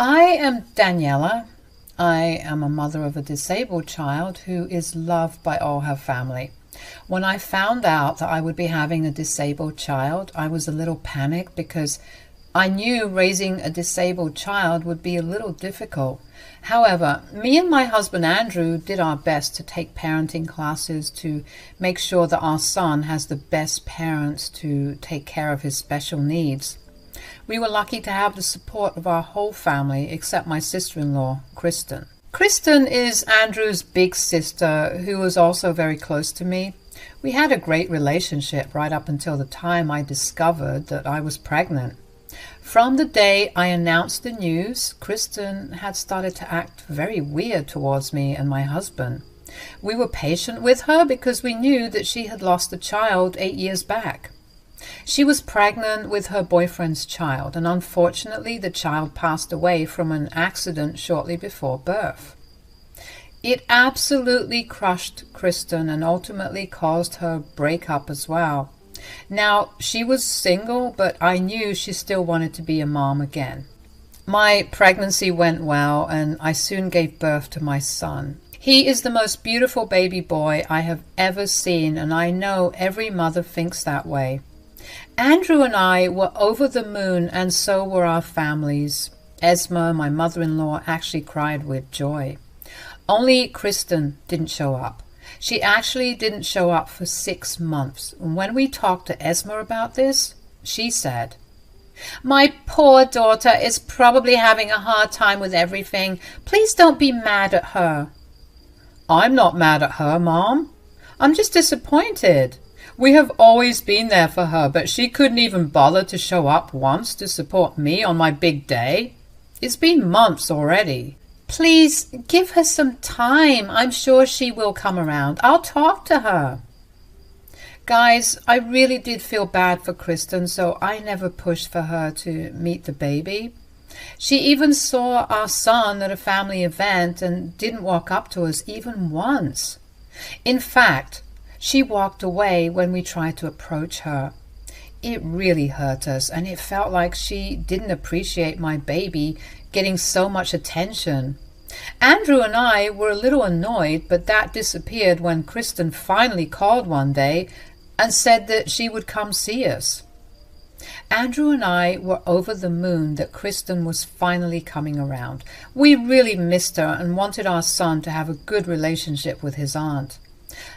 I am Daniella. I am a mother of a disabled child who is loved by all her family. When I found out that I would be having a disabled child, I was a little panicked because I knew raising a disabled child would be a little difficult. However, me and my husband Andrew did our best to take parenting classes to make sure that our son has the best parents to take care of his special needs. We were lucky to have the support of our whole family except my sister-in-law, Kristen. Kristen is Andrew's big sister who was also very close to me. We had a great relationship right up until the time I discovered that I was pregnant. From the day I announced the news, Kristen had started to act very weird towards me and my husband. We were patient with her because we knew that she had lost a child 8 years back. She was pregnant with her boyfriend's child, and unfortunately the child passed away from an accident shortly before birth. It absolutely crushed Kristen and ultimately caused her breakup as well. Now, she was single, but I knew she still wanted to be a mom again. My pregnancy went well, and I soon gave birth to my son. He is the most beautiful baby boy I have ever seen, and I know every mother thinks that way. Andrew and I were over the moon, and so were our families. Esma, my mother-in-law, actually cried with joy. Only Kristen didn't show up. She actually didn't show up for 6 months. And when we talked to Esma about this, she said, "My poor daughter is probably having a hard time with everything. Please don't be mad at her." "I'm not mad at her, Mom. I'm just disappointed. We have always been there for her, but she couldn't even bother to show up once to support me on my big day. It's been months already." "Please give her some time. I'm sure she will come around. I'll talk to her." Guys, I really did feel bad for Kristen, so I never pushed for her to meet the baby. She even saw our son at a family event and didn't walk up to us even once. In fact, she walked away when we tried to approach her. It really hurt us, and it felt like she didn't appreciate my baby getting so much attention. Andrew and I were a little annoyed, but that disappeared when Kristen finally called one day and said that she would come see us. Andrew and I were over the moon that Kristen was finally coming around. We really missed her and wanted our son to have a good relationship with his aunt.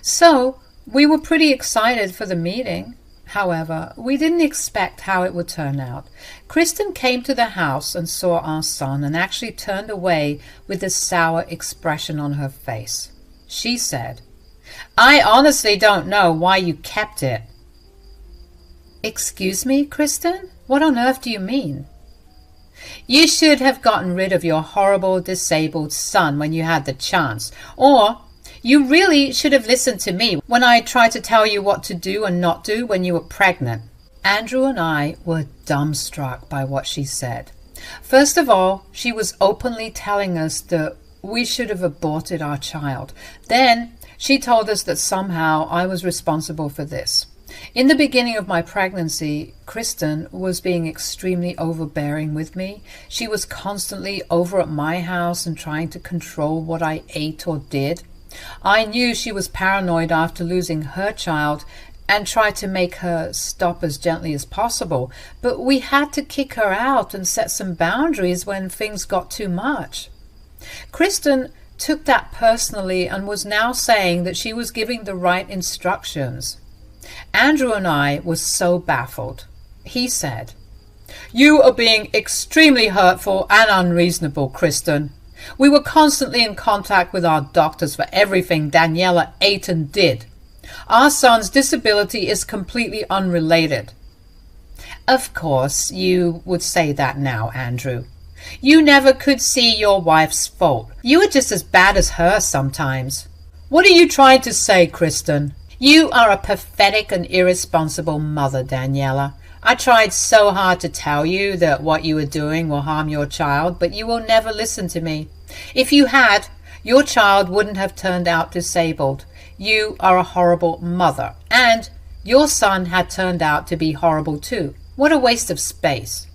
So we were pretty excited for the meeting. However, we didn't expect how it would turn out. Kristen came to the house and saw our son and actually turned away with a sour expression on her face. She said, "I honestly don't know why you kept it." "Excuse me, Kristen? What on earth do you mean?" "You should have gotten rid of your horrible disabled son when you had the chance, or you really should have listened to me when I tried to tell you what to do and not do when you were pregnant." Andrew and I were dumbstruck by what she said. First of all, she was openly telling us that we should have aborted our child. Then she told us that somehow I was responsible for this. In the beginning of my pregnancy, Kristen was being extremely overbearing with me. She was constantly over at my house and trying to control what I ate or did. I knew she was paranoid after losing her child and tried to make her stop as gently as possible, but we had to kick her out and set some boundaries when things got too much. Kristen took that personally and was now saying that she was giving the right instructions. Andrew and I were so baffled. He said, "You are being extremely hurtful and unreasonable, Kristen. We were constantly in contact with our doctors for everything Daniella ate and did. Our son's disability is completely unrelated." "Of course, you would say that now, Andrew. You never could see your wife's fault. You were just as bad as her sometimes." "What are you trying to say, Kristen?" "You are a pathetic and irresponsible mother, Daniella. I tried so hard to tell you that what you were doing will harm your child, but you will never listen to me. If you had, your child wouldn't have turned out disabled. You are a horrible mother, and your son had turned out to be horrible too. What a waste of space."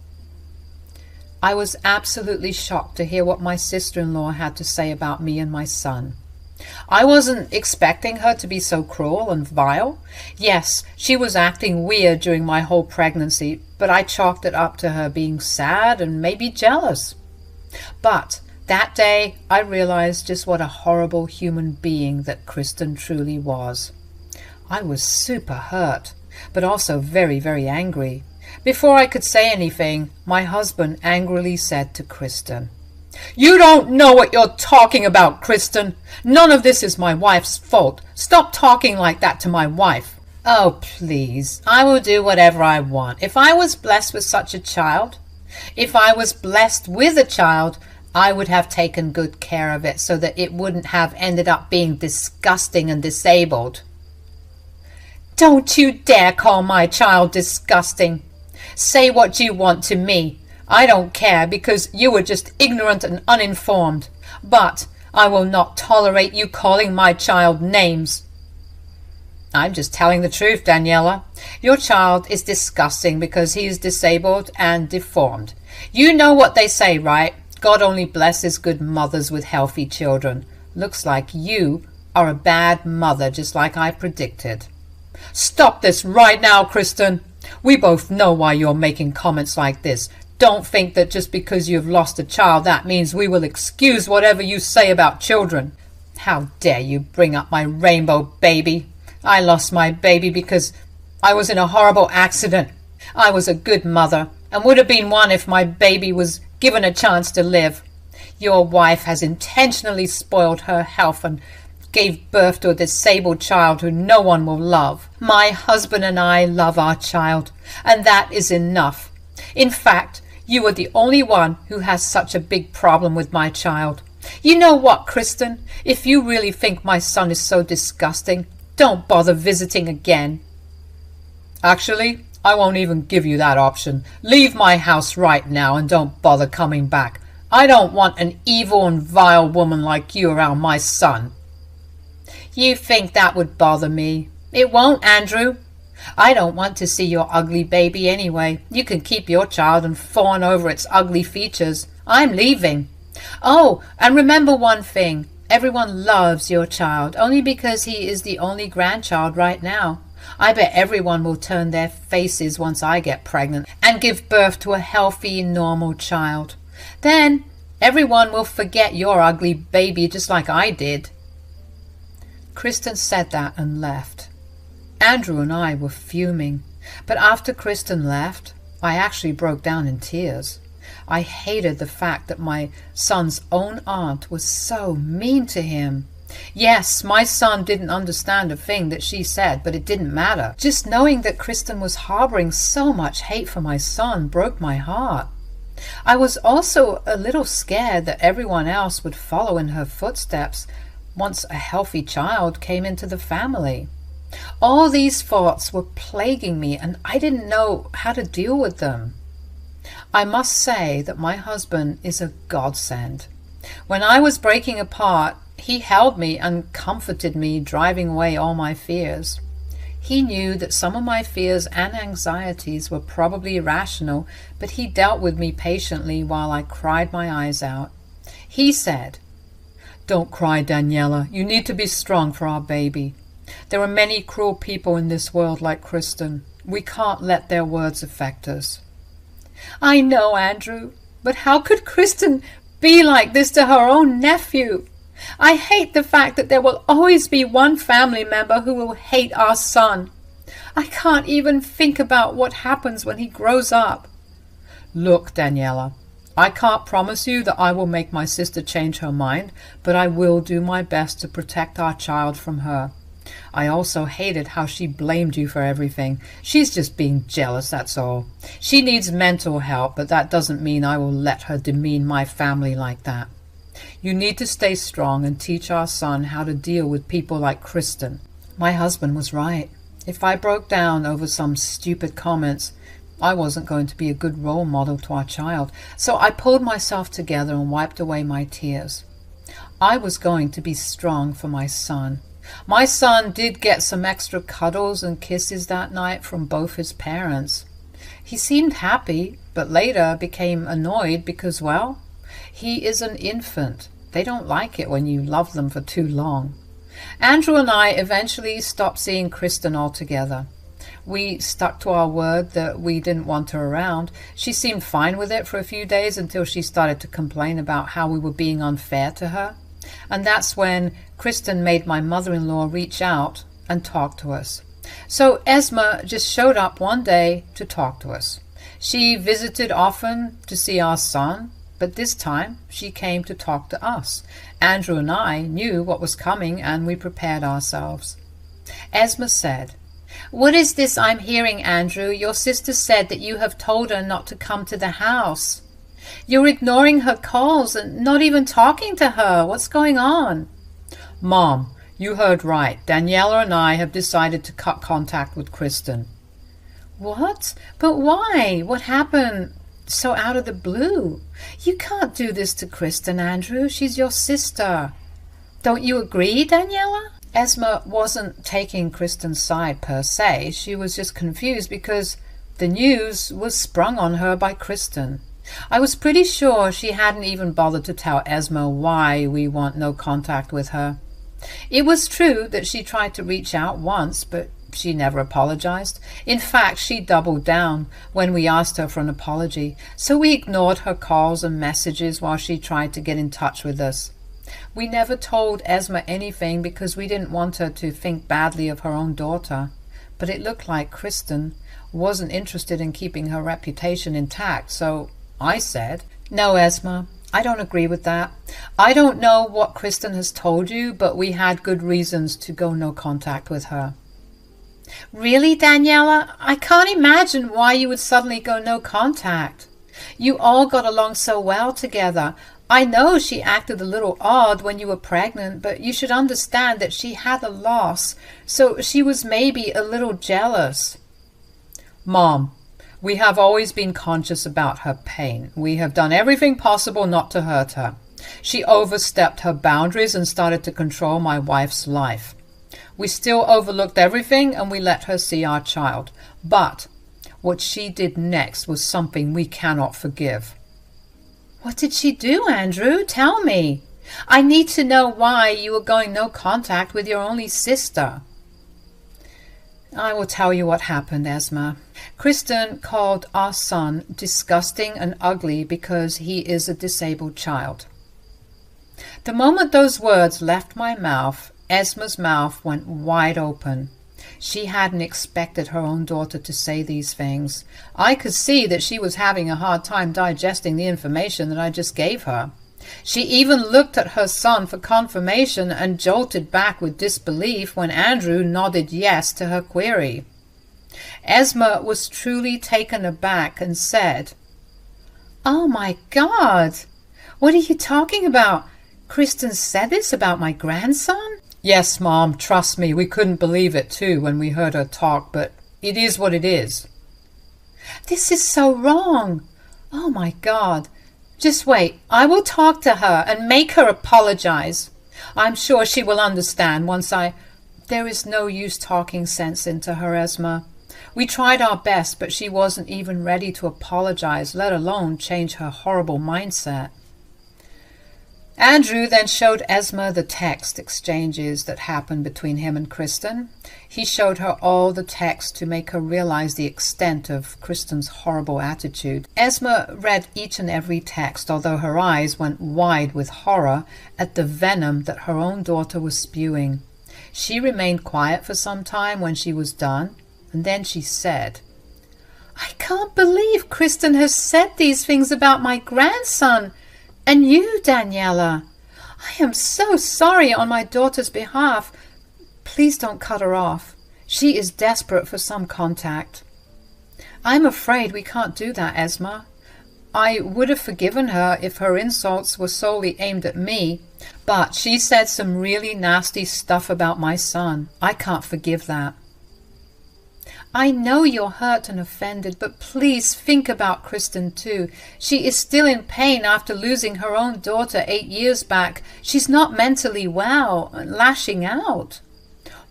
I was absolutely shocked to hear what my sister-in-law had to say about me and my son. I wasn't expecting her to be so cruel and vile. Yes, she was acting weird during my whole pregnancy, but I chalked it up to her being sad and maybe jealous. But that day I realized just what a horrible human being that Kristen truly was. I was super hurt, but also very, very angry. Before I could say anything, my husband angrily said to Kristen, "You don't know what you're talking about, Kristen. None of this is my wife's fault. Stop talking like that to my wife." "Oh, please, I will do whatever I want. If I was blessed with such a child, I would have taken good care of it so that it wouldn't have ended up being disgusting and disabled." "Don't you dare call my child disgusting. Say what you want to me. I don't care, because you were just ignorant and uninformed. But I will not tolerate you calling my child names." "I'm just telling the truth, Daniella. Your child is disgusting because he is disabled and deformed. You know what they say, right? God only blesses good mothers with healthy children. Looks like you are a bad mother, just like I predicted." "Stop this right now, Kristen. We both know why you're making comments like this. Don't think that just because you've lost a child, that means we will excuse whatever you say about children. How dare you bring up my rainbow baby? I lost my baby because I was in a horrible accident. I was a good mother and would have been one if my baby was given a chance to live. Your wife has intentionally spoiled her health and gave birth to a disabled child who no one will love. My husband and I love our child, and that is enough. In fact, you are the only one who has such a big problem with my child. You know what, Kristen? If you really think my son is so disgusting, don't bother visiting again." "Actually, I won't even give you that option. Leave my house right now and don't bother coming back. I don't want an evil and vile woman like you around my son." "You think that would bother me? It won't, Andrew. I don't want to see your ugly baby anyway. You can keep your child and fawn over its ugly features. I'm leaving. Oh, and remember one thing. Everyone loves your child only because he is the only grandchild right now. I bet everyone will turn their faces once I get pregnant and give birth to a healthy, normal child. Then everyone will forget your ugly baby just like I did." Kristen said that and left. Andrew and I were fuming, but after Kristen left, I actually broke down in tears. I hated the fact that my son's own aunt was so mean to him. Yes, my son didn't understand a thing that she said, but it didn't matter. Just knowing that Kristen was harboring so much hate for my son broke my heart. I was also a little scared that everyone else would follow in her footsteps once a healthy child came into the family. All these thoughts were plaguing me, and I didn't know how to deal with them. I must say that my husband is a godsend. When I was breaking apart, he held me and comforted me, driving away all my fears. He knew that some of my fears and anxieties were probably irrational, but he dealt with me patiently while I cried my eyes out. He said, "Don't cry, Daniella. You need to be strong for our baby. There are many cruel people in this world like Kristen. We can't let their words affect us." "I know, Andrew, but how could Kristen be like this to her own nephew? I hate the fact that there will always be one family member who will hate our son. I can't even think about what happens when he grows up." "Look, Daniella, I can't promise you that I will make my sister change her mind, but I will do my best to protect our child from her. I also hated how she blamed you for everything. She's just being jealous, that's all. She needs mental help, but that doesn't mean I will let her demean my family like that. You need to stay strong and teach our son how to deal with people like Kristen." My husband was right. If I broke down over some stupid comments, I wasn't going to be a good role model to our child, so I pulled myself together and wiped away my tears. I was going to be strong for my son. My son did get some extra cuddles and kisses that night from both his parents. He seemed happy, but later became annoyed because, well, he is an infant. They don't like it when you love them for too long. Andrew and I eventually stopped seeing Kristen altogether. We stuck to our word that we didn't want her around. She seemed fine with it for a few days until she started to complain about how we were being unfair to her. And that's when Kristen made my mother-in-law reach out and talk to us. So Esma just showed up one day to talk to us. She visited often to see our son, but this time she came to talk to us. Andrew and I knew what was coming, and we prepared ourselves. Esma said, "What is this I'm hearing, Andrew? Your sister said that you have told her not to come to the house. You're ignoring her calls and not even talking to her. What's going on?" "Mom, you heard right. Daniella and I have decided to cut contact with Kristen." "What? But why? What happened so out of the blue? You can't do this to Kristen, Andrew. She's your sister. Don't you agree, Daniella?" Esma wasn't taking Kristen's side per se. She was just confused because the news was sprung on her by Kristen. I was pretty sure she hadn't even bothered to tell Esma why we want no contact with her. It was true that she tried to reach out once, but she never apologized. In fact, she doubled down when we asked her for an apology, so we ignored her calls and messages while she tried to get in touch with us. We never told Esma anything because we didn't want her to think badly of her own daughter, but it looked like Kristen wasn't interested in keeping her reputation intact, so I said, "No, Esma, I don't agree with that. I don't know what Kristen has told you, but we had good reasons to go no contact with her." "Really, Daniella? I can't imagine why you would suddenly go no contact. You all got along so well together. I know she acted a little odd when you were pregnant, but you should understand that she had a loss, so she was maybe a little jealous." "Mom, we have always been conscious about her pain. We have done everything possible not to hurt her. She overstepped her boundaries and started to control my wife's life. We still overlooked everything and we let her see our child. But what she did next was something we cannot forgive." "What did she do, Andrew? Tell me. I need to know why you were going no contact with your only sister." "I will tell you what happened, Esma. Kristen called our son disgusting and ugly because he is a disabled child." The moment those words left my mouth, Esma's mouth went wide open. She hadn't expected her own daughter to say these things. I could see that she was having a hard time digesting the information that I just gave her. She even looked at her son for confirmation and jolted back with disbelief when Andrew nodded yes to her query. Esma was truly taken aback and said, "Oh my God! What are you talking about? Kristen said this about my grandson?" "Yes, Mom, trust me, we couldn't believe it too when we heard her talk, but it is what it is." "This is so wrong. Oh my God. Just wait, I will talk to her and make her apologize. I'm sure she will understand once There is no use talking sense into her, Esma. We tried our best, but she wasn't even ready to apologize, let alone change her horrible mindset. Andrew then showed Esma the text exchanges that happened between him and Kristen. He showed her all the text to make her realize the extent of Kristen's horrible attitude. Esma read each and every text, although her eyes went wide with horror at the venom that her own daughter was spewing. She remained quiet for some time when she was done, and then she said, "I can't believe Kristen has said these things about my grandson. And you, Daniella. I am so sorry on my daughter's behalf. Please don't cut her off. She is desperate for some contact." "I'm afraid we can't do that, Esma. I would have forgiven her if her insults were solely aimed at me, but she said some really nasty stuff about my son. I can't forgive that." "I know you're hurt and offended, but please think about Kristen too. She is still in pain after losing her own daughter 8 years back. She's not mentally well and lashing out."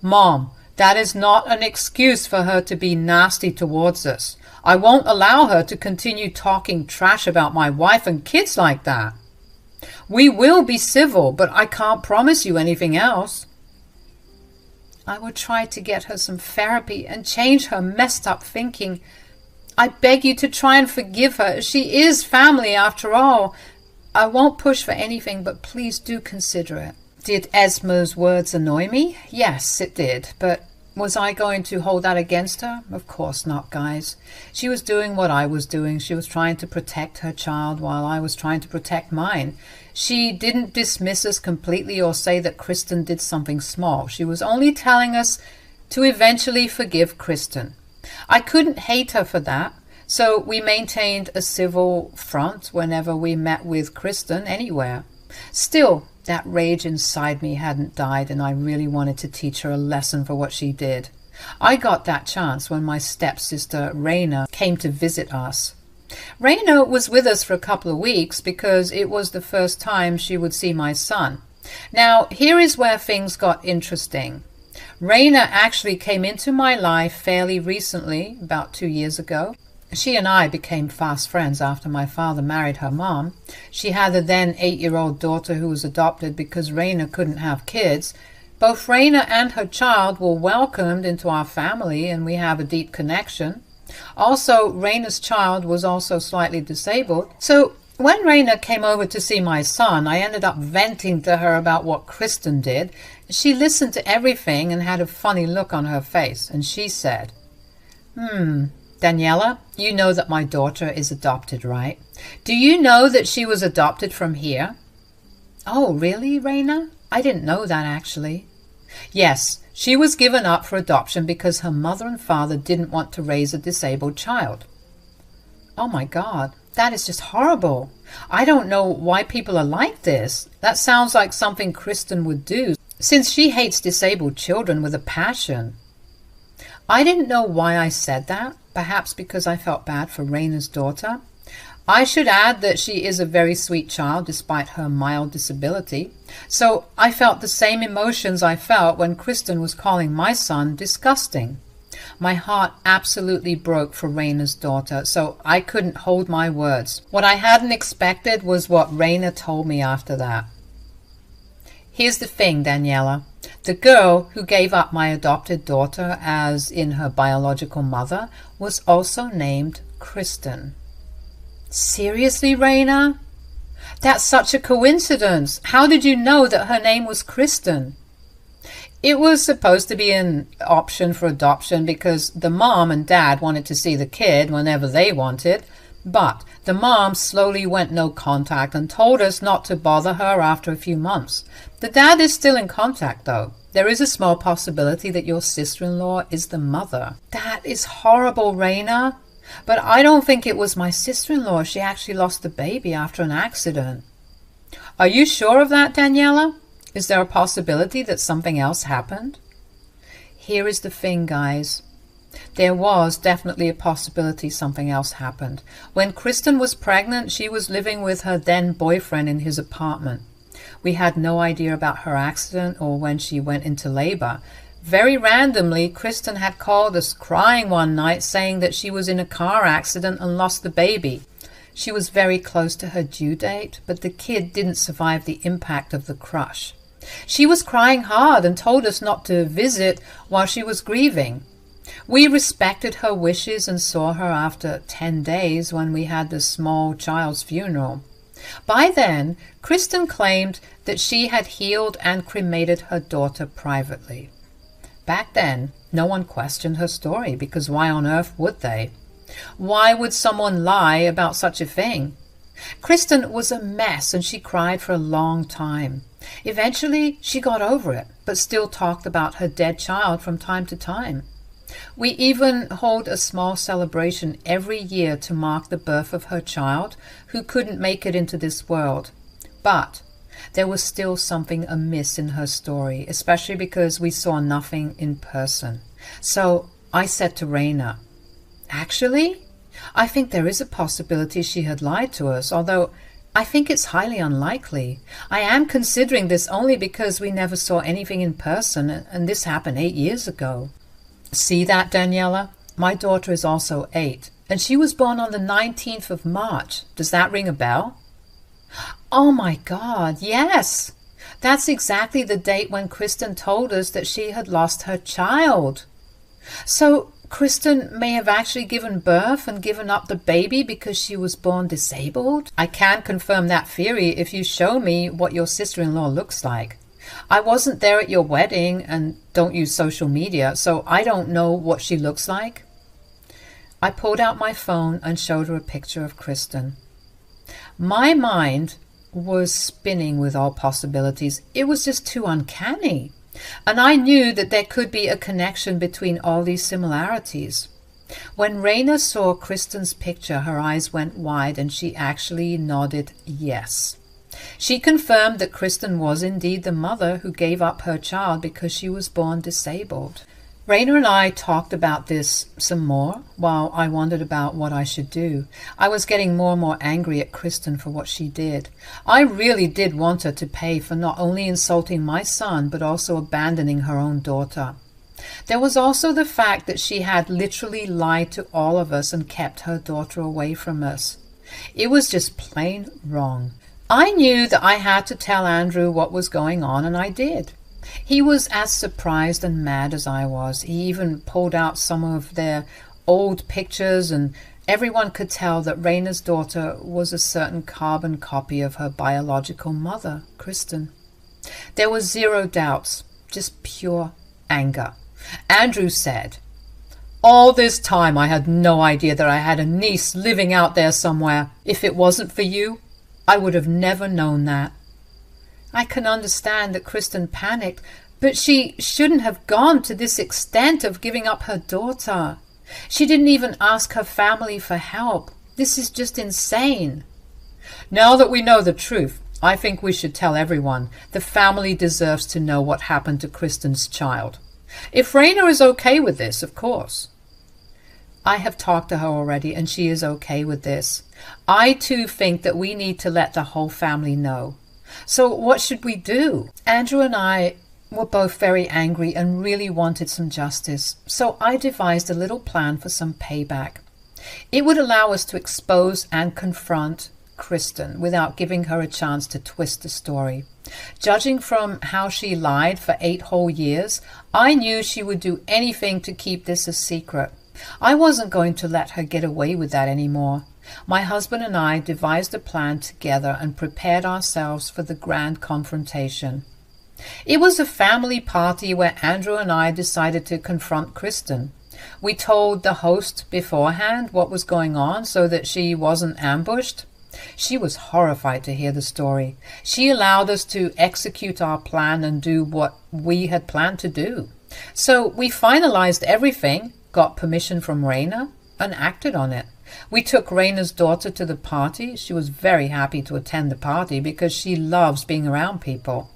"Mom, that is not an excuse for her to be nasty towards us. I won't allow her to continue talking trash about my wife and kids like that. We will be civil, but I can't promise you anything else. I will try to get her some therapy and change her messed up thinking. I beg you to try and forgive her. She is family after all. I won't push for anything, but please do consider it. Did Esma's words annoy me? Yes, it did, but was I going to hold that against her? Of course not, guys. She was doing what I was doing. She was trying to protect her child while I was trying to protect mine. She didn't dismiss us completely or say that Kristen did something small. She was only telling us to eventually forgive Kristen. I couldn't hate her for that, so we maintained a civil front whenever we met with Kristen anywhere. Still, that rage inside me hadn't died, and I really wanted to teach her a lesson for what she did. I got that chance when my stepsister, Raina, came to visit us. Raina was with us for a couple of weeks because it was the first time she would see my son. Now, here is where things got interesting. Raina actually came into my life fairly recently, about 2 years ago. She and I became fast friends after my father married her mom. She had a then 8-year-old daughter who was adopted because Raina couldn't have kids. Both Raina and her child were welcomed into our family, and we have a deep connection. Also, Raina's child was also slightly disabled. So when Raina came over to see my son, I ended up venting to her about what Kristen did. She listened to everything and had a funny look on her face, and she said, Daniella, you know that my daughter is adopted, right? Do you know that she was adopted from here? Oh, really, Raina? I didn't know that, actually. Yes, she was given up for adoption because her mother and father didn't want to raise a disabled child. Oh my God, that is just horrible. I don't know why people are like this. That sounds like something Kristen would do, since she hates disabled children with a passion. I didn't know why I said that, perhaps because I felt bad for Raina's daughter. I should add that she is a very sweet child despite her mild disability. So I felt the same emotions I felt when Kristen was calling my son disgusting. My heart absolutely broke for Raina's daughter, so I couldn't hold my words. What I hadn't expected was what Raina told me after that. Here's the thing, Daniella. The girl who gave up my adopted daughter, as in her biological mother, was also named Kristen. Seriously, Raina? That's such a coincidence. How did you know that her name was Kristen? It was supposed to be an option for adoption because the mom and dad wanted to see the kid whenever they wanted, but the mom slowly went no contact and told us not to bother her after a few months. The dad is still in contact, though. There is a small possibility that your sister-in-law is the mother. That is horrible, Raina. But I don't think it was my sister-in-law. She actually lost the baby after an accident. Are you sure of that, Daniella? Is there a possibility that something else happened? Here is the thing, guys. There was definitely a possibility something else happened. When Kristen was pregnant, she was living with her then boyfriend in his apartment. We had no idea about her accident or when she went into labor. Very randomly, Kristen had called us crying one night saying that she was in a car accident and lost the baby. She was very close to her due date, but the kid didn't survive the impact of the crush. She was crying hard and told us not to visit while she was grieving. We respected her wishes and saw her after 10 days when we had the small child's funeral. By then, Kristen claimed that she had healed and cremated her daughter privately. Back then, no one questioned her story because why on earth would they? Why would someone lie about such a thing? Kristen was a mess and she cried for a long time. Eventually, she got over it, but still talked about her dead child from time to time. We even hold a small celebration every year to mark the birth of her child, who couldn't make it into this world. But there was still something amiss in her story, especially because we saw nothing in person. So I said to Raina, actually, I think there is a possibility she had lied to us, although I think it's highly unlikely. I am considering this only because we never saw anything in person, and this happened 8 years ago. See that, Daniella? My daughter is also 8, And she was born on the 19th of March. Does that ring a bell? Oh my God, yes! That's exactly the date when Kristen told us that she had lost her child. So Kristen may have actually given birth and given up the baby because she was born disabled? I can confirm that theory if you show me what your sister-in-law looks like. I wasn't there at your wedding and don't use social media, so I don't know what she looks like. I pulled out my phone and showed her a picture of Kristen. My mind was spinning with all possibilities. It was just too uncanny. And I knew that there could be a connection between all these similarities. When Raina saw Kristen's picture, her eyes went wide and she actually nodded yes. She confirmed that Kristen was indeed the mother who gave up her child because she was born disabled. Raina and I talked about this some more while I wondered about what I should do. I was getting more and more angry at Kristen for what she did. I really did want her to pay for not only insulting my son, but also abandoning her own daughter. There was also the fact that she had literally lied to all of us and kept her daughter away from us. It was just plain wrong. I knew that I had to tell Andrew what was going on, and I did. He was as surprised and mad as I was. He even pulled out some of their old pictures, and everyone could tell that Raina's daughter was a certain carbon copy of her biological mother, Kristen. There was zero doubts, just pure anger. Andrew said, "All this time I had no idea that I had a niece living out there somewhere. If it wasn't for you, I would have never known that." I can understand that Kristen panicked, but she shouldn't have gone to this extent of giving up her daughter. She didn't even ask her family for help. This is just insane. Now that we know the truth, I think we should tell everyone. The family deserves to know what happened to Kristen's child. If Raina is okay with this, of course. I have talked to her already, and she is okay with this. I too think that we need to let the whole family know. So what should we do? Andrew and I were both very angry and really wanted some justice, so I devised a little plan for some payback. It would allow us to expose and confront Kristen without giving her a chance to twist the story. Judging from how she lied for 8 whole years, I knew she would do anything to keep this a secret. I wasn't going to let her get away with that anymore. My husband and I devised a plan together and prepared ourselves for the grand confrontation. It was a family party where Andrew and I decided to confront Kristen. We told the host beforehand what was going on so that she wasn't ambushed. She was horrified to hear the story. She allowed us to execute our plan and do what we had planned to do. So we finalized everything, got permission from Raina, and acted on it. We took Raina's daughter to the party. She was very happy to attend the party because she loves being around people.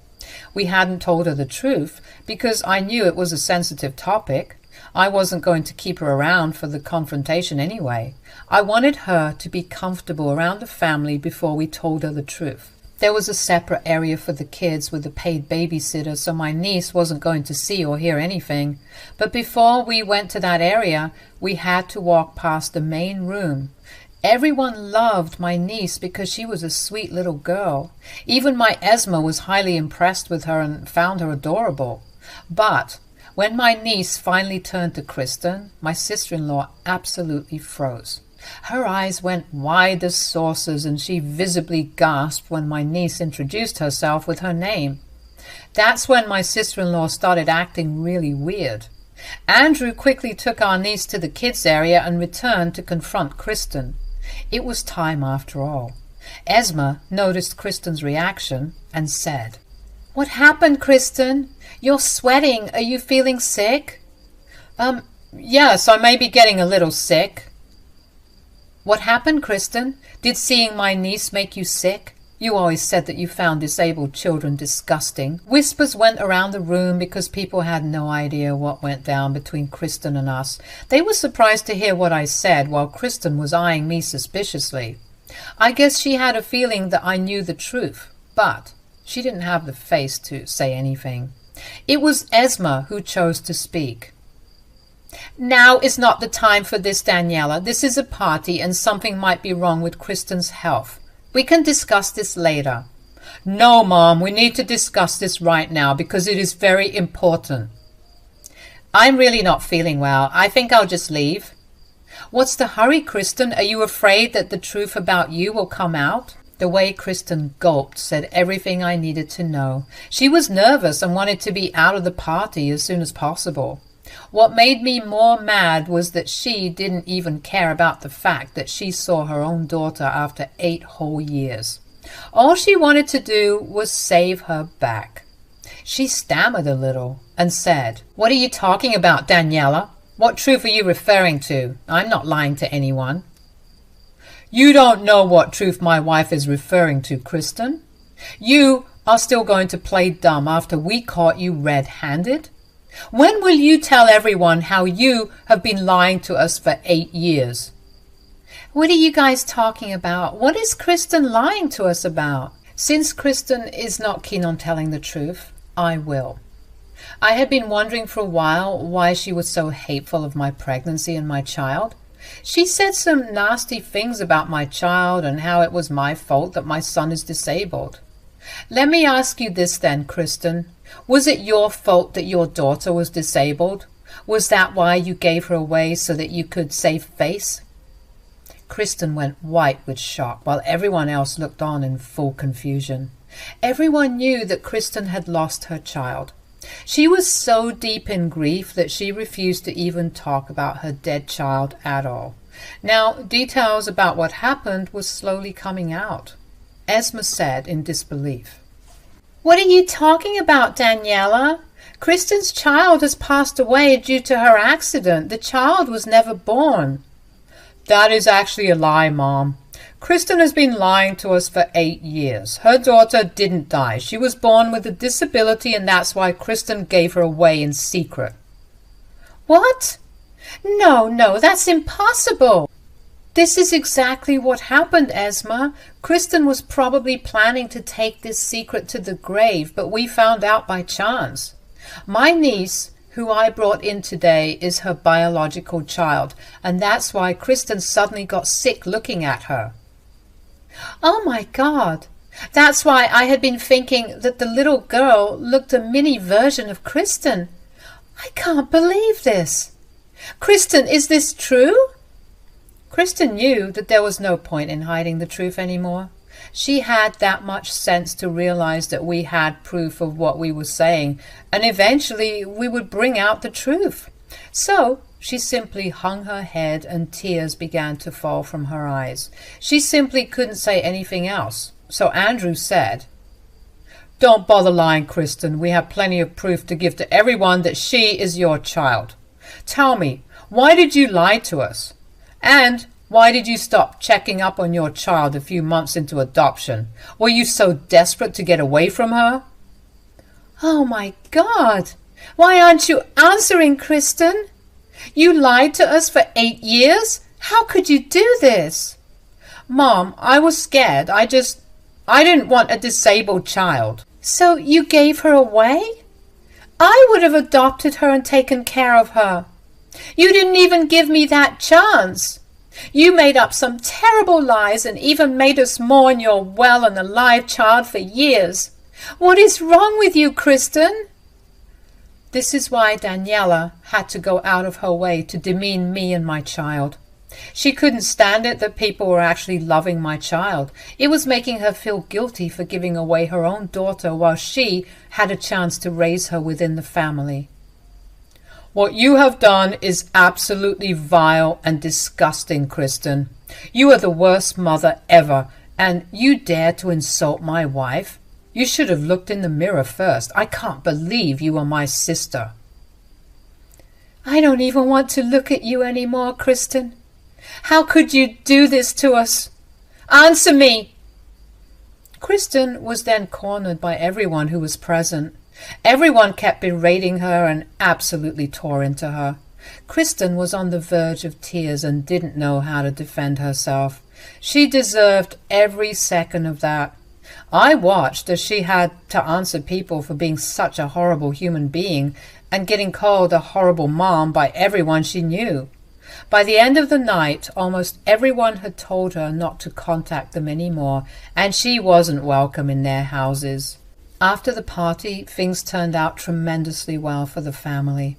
We hadn't told her the truth because I knew it was a sensitive topic. I wasn't going to keep her around for the confrontation anyway. I wanted her to be comfortable around the family before we told her the truth. There was a separate area for the kids with a paid babysitter, so my niece wasn't going to see or hear anything. But before we went to that area, we had to walk past the main room. Everyone loved my niece because she was a sweet little girl. Even my Esma was highly impressed with her and found her adorable. But when my niece finally turned to Kristen, my sister-in-law absolutely froze. Her eyes went wide as saucers, and she visibly gasped when my niece introduced herself with her name. That's when my sister-in-law started acting really weird. Andrew quickly took our niece to the kids' area and returned to confront Kristen. It was time after all. Esma noticed Kristen's reaction and said, "What happened, Kristen? You're sweating. Are you feeling sick?" Yes, I may be getting a little sick." "What happened, Kristen? Did seeing my niece make you sick? You always said that you found disabled children disgusting." Whispers went around the room because people had no idea what went down between Kristen and us. They were surprised to hear what I said, while Kristen was eyeing me suspiciously. I guess she had a feeling that I knew the truth, but she didn't have the face to say anything. It was Esma who chose to speak. Now is not the time for this, Daniella. This is a party and something might be wrong with Kristen's health. We can discuss this later. No, Mom, we need to discuss this right now because it is very important. I'm really not feeling well. I think I'll just leave. What's the hurry, Kristen? Are you afraid that the truth about you will come out? The way Kristen gulped said everything I needed to know. She was nervous and wanted to be out of the party as soon as possible. What made me more mad was that she didn't even care about the fact that she saw her own daughter after 8 whole years. All she wanted to do was save her back. She stammered a little and said, "What are you talking about, Daniella? What truth are you referring to? I'm not lying to anyone." You don't know what truth my wife is referring to, Kristen. You are still going to play dumb after we caught you red-handed? When will you tell everyone how you have been lying to us for 8 years? What are you guys talking about? What is Kristen lying to us about? Since Kristen is not keen on telling the truth, I will. I had been wondering for a while why she was so hateful of my pregnancy and my child. She said some nasty things about my child and how it was my fault that my son is disabled. Let me ask you this then, Kristen. Was it your fault that your daughter was disabled? Was that why you gave her away so that you could save face? Kristen went white with shock while everyone else looked on in full confusion. Everyone knew that Kristen had lost her child. She was so deep in grief that she refused to even talk about her dead child at all. Now, details about what happened was slowly coming out. Esma said in disbelief, "What are you talking about, Daniella? Kristen's child has passed away due to her accident. The child was never born." "That is actually a lie, Mom. Kristen has been lying to us for 8 years. Her daughter didn't die. She was born with a disability, and that's why Kristen gave her away in secret." "What? No, that's impossible." "This is exactly what happened, Esma. Kristen was probably planning to take this secret to the grave, but we found out by chance. My niece, who I brought in today, is her biological child, and that's why Kristen suddenly got sick looking at her." "Oh my God! That's why I had been thinking that the little girl looked a mini version of Kristen. I can't believe this. Kristen, is this true?" Kristen knew that there was no point in hiding the truth anymore. She had that much sense to realize that we had proof of what we were saying, and eventually we would bring out the truth. So she simply hung her head and tears began to fall from her eyes. She simply couldn't say anything else. So Andrew said, "Don't bother lying, Kristen. We have plenty of proof to give to everyone that she is your child. Tell me, why did you lie to us? And why did you stop checking up on your child a few months into adoption? Were you so desperate to get away from her?" "Oh my God! Why aren't you answering, Kristen? You lied to us for 8 years? How could you do this?" "Mom, I was scared. I didn't want a disabled child." "So you gave her away? I would have adopted her and taken care of her. You didn't even give me that chance. You made up some terrible lies and even made us mourn your well and alive child for years. What is wrong with you, Kristen?" This is why Daniella had to go out of her way to demean me and my child. She couldn't stand it that people were actually loving my child. It was making her feel guilty for giving away her own daughter while she had a chance to raise her within the family. "What you have done is absolutely vile and disgusting, Kristen. You are the worst mother ever, and you dare to insult my wife? You should have looked in the mirror first. I can't believe you are my sister." "I don't even want to look at you anymore, Kristen. How could you do this to us? Answer me!" Kristen was then cornered by everyone who was present. Everyone kept berating her and absolutely tore into her. Kristen was on the verge of tears and didn't know how to defend herself. She deserved every second of that. I watched as she had to answer people for being such a horrible human being and getting called a horrible mom by everyone she knew. By the end of the night, almost everyone had told her not to contact them anymore, and she wasn't welcome in their houses. After the party, things turned out tremendously well for the family.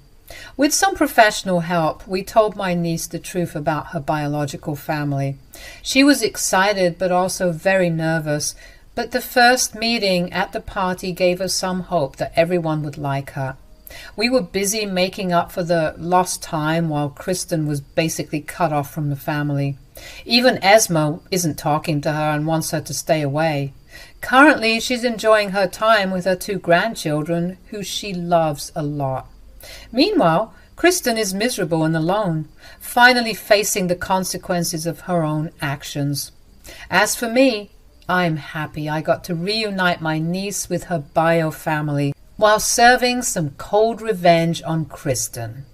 With some professional help, we told my niece the truth about her biological family. She was excited but also very nervous, but the first meeting at the party gave us some hope that everyone would like her. We were busy making up for the lost time while Kristen was basically cut off from the family. Even Esma isn't talking to her and wants her to stay away. Currently, she's enjoying her time with her 2 grandchildren, who she loves a lot. Meanwhile, Kristen is miserable and alone, finally facing the consequences of her own actions. As for me, I'm happy I got to reunite my niece with her bio family while serving some cold revenge on Kristen.